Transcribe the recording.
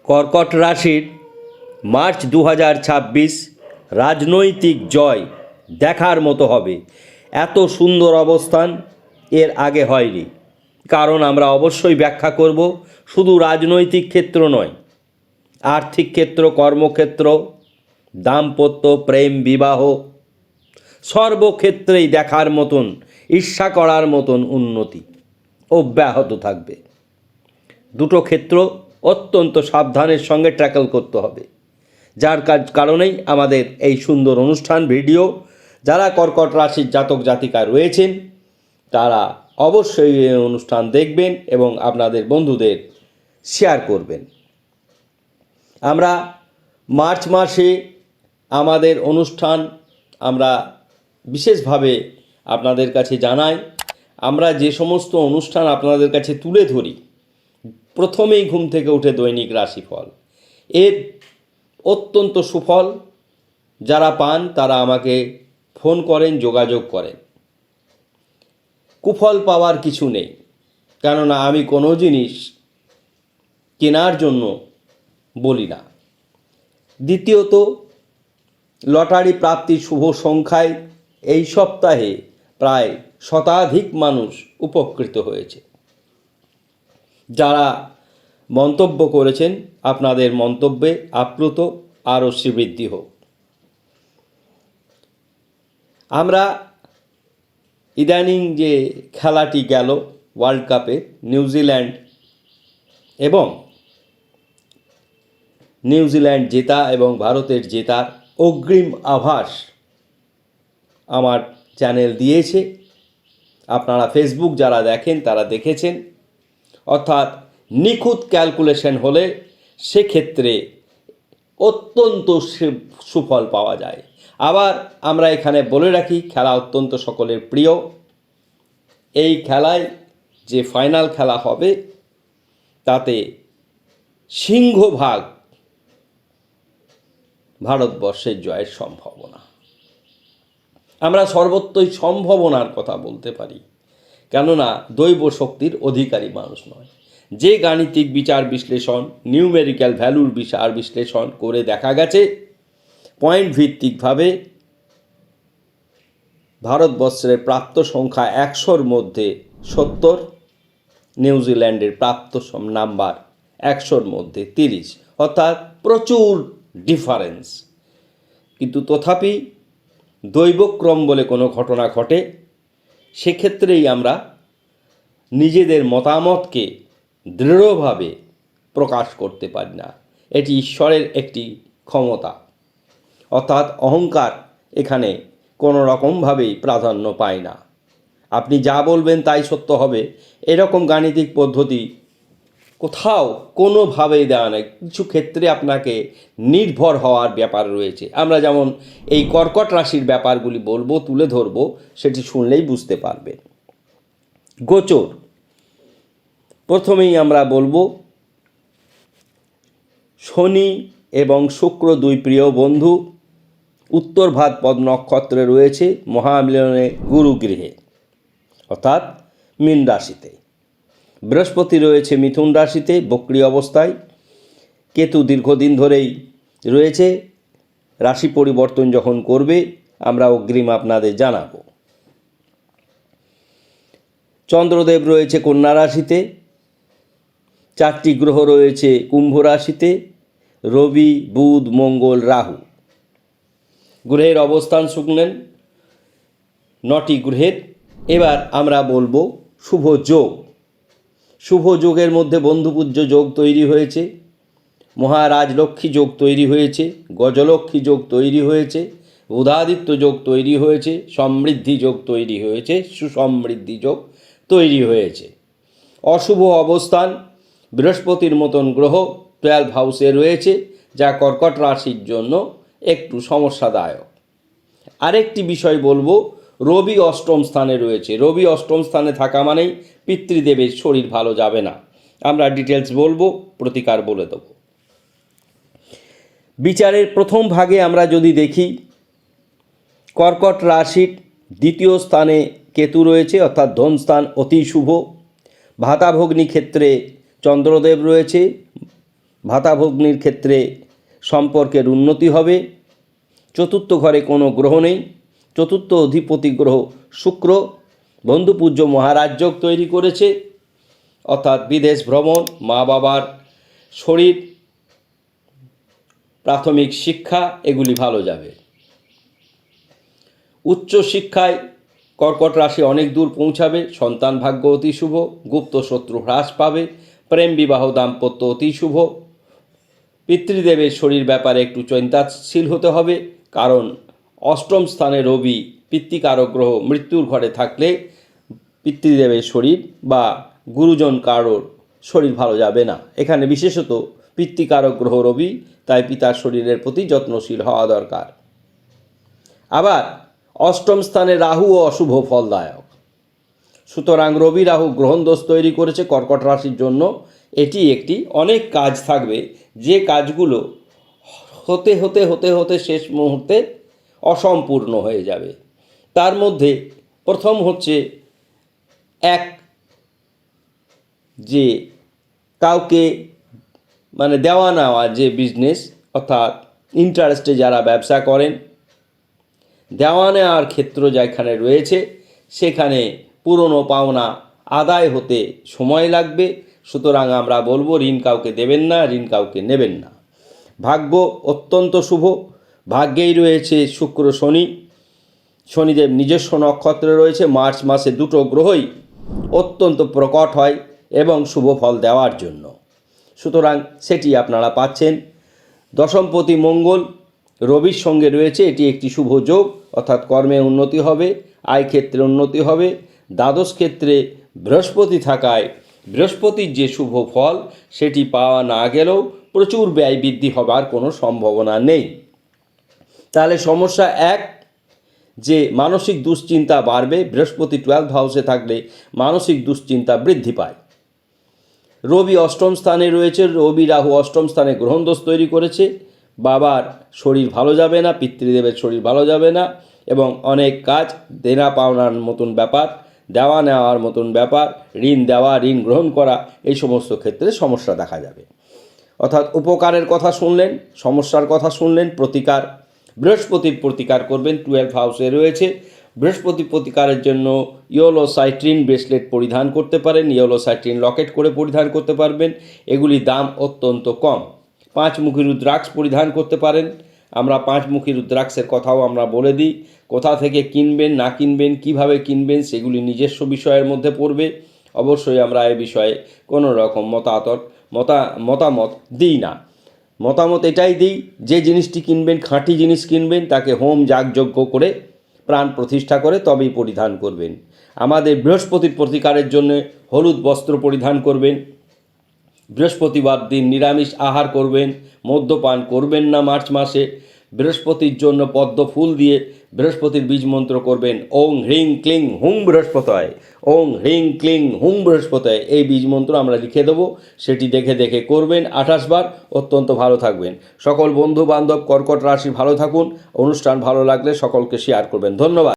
কর্কট রাশির মার্চ 2026 রাজনৈতিক জয় দেখার মতো হবে। এত সুন্দর অবস্থান এর আগে হয়নি। কারণ আমরা অবশ্যই ব্যাখ্যা করব, শুধু রাজনৈতিক ক্ষেত্র নয়, আর্থিক ক্ষেত্র, কর্মক্ষেত্র, দাম্পত্য, প্রেম, বিবাহ, সর্বক্ষেত্রেই দেখার মতন, ঈর্ষা করার মতন উন্নতি অব্যাহত থাকবে। দুটো ক্ষেত্র অত্যন্ত সাবধানের সঙ্গে ট্যাকল করতে হবে, যার কারণেই আমাদের এই সুন্দর অনুষ্ঠান ভিডিও। যারা কর্কট রাশির জাতক জাতিকা রয়েছেন তারা অবশ্যই এই অনুষ্ঠান দেখবেন এবং আপনাদের বন্ধুদের শেয়ার করবেন। আমরা মার্চ মাসে আমাদের অনুষ্ঠান আমরা বিশেষভাবে আপনাদের কাছে জানাই। আমরা যে সমস্ত অনুষ্ঠান আপনাদের কাছে তুলে ধরি, প্রথমেই ঘুম থেকে উঠে দৈনিক রাশিফল, এর অত্যন্ত সুফল যারা পান তারা আমাকে ফোন করেন, যোগাযোগ করেন। কুফল পাওয়ার কিছু নেই, কেননা আমি কোনো জিনিস কেনার জন্য বলি না। দ্বিতীয়ত, লটারি প্রাপ্তির শুভ সংখ্যায় এই সপ্তাহে প্রায় শতাধিক মানুষ উপকৃত হয়েছে। যারা মন্তব্য করেছেন আপনাদের মন্তব্যে আপ্লুত, আরও শ্রীবৃদ্ধি হোক। আমরা ইদানিং যে খেলাটি গেল ওয়ার্ল্ড কাপে, নিউজিল্যান্ড জেতা এবং ভারতের জেতার অগ্রিম আভাস আমার চ্যানেল দিয়েছে। আপনারা ফেসবুক যারা দেখেন তারা দেখেছেন। অর্থাৎ নিখুঁত ক্যালকুলেশন হলে সেক্ষেত্রে অত্যন্ত সুফল পাওয়া যায়। আবার আমরা এখানে বলে রাখি, খেলা অত্যন্ত সকলের প্রিয়। এই খেলায় যে ফাইনাল খেলা হবে তাতে সিংহভাগ ভারতবর্ষের জয়ের সম্ভাবনা। আমরা সর্বত্রই সম্ভাবনার কথা বলতে পারি, কেননা দৈব শক্তির অধিকারী মানুষ নয়। যে গাণিতিক বিচার বিশ্লেষণ, নিউমেরিক্যাল ভ্যালুর বিচার বিশ্লেষণ করে দেখা গেছে, পয়েন্ট ভিত্তিকভাবে ভারতবর্ষের প্রাপ্ত সংখ্যা 100-র মধ্যে 70, নিউজিল্যান্ডের প্রাপ্ত নাম্বার 100-র মধ্যে 30, অর্থাৎ প্রচুর ডিফারেন্স। কিন্তু তথাপি দৈবক্রম বলে কোনো ঘটনা ঘটে, সেক্ষেত্রেই আমরা নিজেদের মতামতকে দৃঢ়ভাবে প্রকাশ করতে পারি না। এটি ঈশ্বরের একটি ক্ষমতা, অর্থাৎ অহংকার এখানে কোনো রকমভাবেই প্রাধান্য পায় না। আপনি যা বলবেন তাই সত্য হবে, এরকম গাণিতিক পদ্ধতি কোথাও কোনোভাবেই দেওয়া নেই। কিছু ক্ষেত্রে আপনাকে নির্ভর হওয়ার ব্যাপার রয়েছে। আমরা যেমন এই কর্কট রাশির ব্যাপারগুলি বলবো, তুলে ধরবো, সেটি শুনলেই বুঝতে পারবেন। গোচর, প্রথমেই আমরা বলবো শনি এবং শুক্র দুই প্রিয় বন্ধু উত্তর ভাদ্রপদ নক্ষত্রে রয়েছে মহামিলনে গুরুগৃহে, অর্থাৎ মীন রাশিতে। বৃহস্পতি রয়েছে মিথুন রাশিতে বক্রী অবস্থায়। কেতু দীর্ঘদিন ধরেই রয়েছে, রাশি পরিবর্তন যখন করবে আমরা অগ্রিম আপনাদের জানাবো। চন্দ্রদেব রয়েছে কন্যা রাশিতে, 4টি গ্রহ রয়েছে কুম্ভ রাশিতে, রবি, বুধ, মঙ্গল, রাহু। গ্রহের অবস্থান শুনলেন 9টি গ্রহের। এবার আমরা বলবো শুভ যোগ। শুভ যোগের মধ্যে বন্ধুপূজ্য যোগ তৈরি হয়েছে, মহারাজলক্ষ্মী যোগ তৈরি হয়েছে, গজলক্ষ্মী যোগ তৈরি হয়েছে, উদাদিত্য যোগ তৈরি হয়েছে, সমৃদ্ধি যোগ তৈরি হয়েছে, সুসমৃদ্ধি যোগ তৈরি হয়েছে। অশুভ অবস্থান বৃহস্পতির মতন গ্রহ 12 হাউসে রয়েছে, যা কর্কট রাশির জন্য একটু সমস্যাদায়ক। আরেকটি বিষয় বলবো, রবি অষ্টম স্থানে রয়েছে। রবি অষ্টম স্থানে থাকা মানেই পিতৃদেবের শরীর ভালো যাবে না। আমরা ডিটেলস বলবো, প্রতিকার বলে দেব। বিচারের প্রথম ভাগে আমরা যদি দেখি, কর্কট রাশির 2য় স্থানে কেতু রয়েছে, অর্থাৎ ধনস্থান অতি শুভ। ভাতাভগ্নি ক্ষেত্রে চন্দ্রদেব রয়েছে, ভাতাভগ্নির ক্ষেত্রে সম্পর্কের উন্নতি হবে। চতুর্থ ঘরে কোনো গ্রহ নেই, চতুর্থ অধিপতি গ্রহ শুক্র বন্ধুপূজ্য মহারাজ যোগ তৈরি করেছে, অর্থাৎ বিদেশ ভ্রমণ, মা বাবার শরীর, প্রাথমিক শিক্ষা এগুলি ভালো যাবে। উচ্চ শিক্ষায় কর্কট রাশি অনেক দূর পৌঁছাবে, সন্তান ভাগ্য অতি শুভ, গুপ্ত শত্রু হ্রাস পাবে, প্রেম বিবাহ দাম্পত্য অতি শুভ। পিতৃদেবের শরীর ব্যাপারে একটু চিন্তাশীল হতে হবে, কারণ অষ্টম স্থানে রবি পিতৃকারক গ্রহ মৃত্যুর ঘরে থাকলে পিতৃদেবের শরীর বা গুরুজন কারোর শরীর ভালো যাবে না। এখানে বিশেষত পিতৃকারক গ্রহ রবি, তাই পিতার শরীরের প্রতি যত্নশীল হওয়া দরকার। আবার অষ্টম স্থানে রাহুও অশুভ ফলদায়ক, সুতরাং রবি রাহু গ্রহণ দোষ তৈরি করেছে কর্কট রাশির জন্য। এটি একটি অনেক কাজ থাকবে, যে কাজগুলো হতে হতে হতে হতে শেষ মুহূর্তে অসম্পূর্ণ হয়ে যাবে। তার মধ্যে প্রথম হচ্ছে এক, যে কাউকে দেওয়া নেওয়া যে বিজনেস, অর্থাৎ ইন্টারেস্টে যারা ব্যবসা করেন, দেওয়া নেওয়ার ক্ষেত্র যেখানে রয়েছে সেখানে পুরনো পাওনা আদায় হতে সময় লাগবে। সুতরাং আমরা বলবো ঋণ কাউকে দেবেন না, ঋণ কাউকে নেবেন না। ভাগ্য অত্যন্ত শুভ, ভাগ্যেই রয়েছে শুক্র শনি, শনিদেব নিজস্ব নক্ষত্রে রয়েছে। মার্চ মাসে দুটো গ্রহই অত্যন্ত প্রকট হয় এবং শুভ ফল দেওয়ার জন্য, সুতরাং সেটি আপনারা পাচ্ছেন। দশমপতি মঙ্গল রবির সঙ্গে রয়েছে, এটি একটি শুভ যোগ, অর্থাৎ কর্মে উন্নতি হবে, আয় ক্ষেত্রে উন্নতি হবে। দ্বাদশ ক্ষেত্রে বৃহস্পতি থাকায় বৃহস্পতির যে শুভ ফল সেটি পাওয়া না গেলেও প্রচুর ব্যয় বৃদ্ধি হবার কোনো সম্ভাবনা নেই। তাহলে সমস্যা এক, যে মানসিক দুশ্চিন্তা বাড়বে। বৃহস্পতি 12th হাউসে থাকলে মানসিক দুশ্চিন্তা বৃদ্ধি পায়। রবি অষ্টম স্থানে রয়েছে, রবি রাহু অষ্টম স্থানে গ্রহণ দোষ তৈরি করেছে। বাবার শরীর ভালো যাবে না, পিতৃদেবের শরীর ভালো যাবে না, এবং অনেক কাজ দেনা পাওনার মতন ব্যাপার, দেওয়া নেওয়ার মতন ব্যাপার, ঋণ দেওয়া, ঋণ গ্রহণ করা, এই সমস্ত ক্ষেত্রে সমস্যা দেখা যাবে। অর্থাৎ উপকারের কথা শুনলেন, সমস্যার কথা শুনলেন, প্রতিকার বৃহস্পতির প্রতিকার করবেন। 12th হাউসে রয়েছে, বৃহস্পতি প্রতিকারের জন্য ইয়েলো সাইট্রিন ব্রেসলেট পরিধান করতে পারেন, ইয়েলো সাইট্রিন লকেট করে পরিধান করতে পারবেন, এগুলির দাম অত্যন্ত কম। 5মুখী রুদ্রাক্ষ পরিধান করতে পারেন। আমরা 5মুখী রুদ্রাক্ষের কথাও আমরা বলে দিই, কোথা থেকে কিনবেন না কিনবেন, কিভাবে কিনবেন, সেগুলি নিজস্ব বিষয়ের মধ্যে পড়বে। অবশ্যই আমরা এ বিষয়ে কোনো রকম মতামত দিই না। মতামত এটাই দিই, যে জিনিসটি কিনবেন, খাঁটি জিনিস কিনবেন, তাকে হোম যাগযজ্ঞ করে প্রাণ প্রতিষ্ঠা করে তবেই পরিধান করবেন। আমাদের বৃহস্পতির প্রতিকারের জন্য হলুদ বস্ত্র পরিধান করবেন। বৃহস্পতিবার দিন নিরামিষ আহার করবেন, মদ্যপান করবেন না মার্চ মাসে। বৃহস্পতির জন্য পদ্ম ফুল দিয়ে বৃহস্পতির বীজ মন্ত্র করবেন, ওং হ্রিং ক্লিং হুং বৃহস্পতয়, ওং হ্রিং ক্লিং হুং বৃহস্পতয়। এই বীজ মন্ত্র আমরা লিখে দেবো, সেটি দেখে দেখে করবেন 28 বার, অত্যন্ত ভালো থাকবেন। সকল বন্ধু বান্ধব কর্কট রাশি ভালো থাকুন। অনুষ্ঠান ভালো লাগলে সকলকে শেয়ার করবেন। ধন্যবাদ।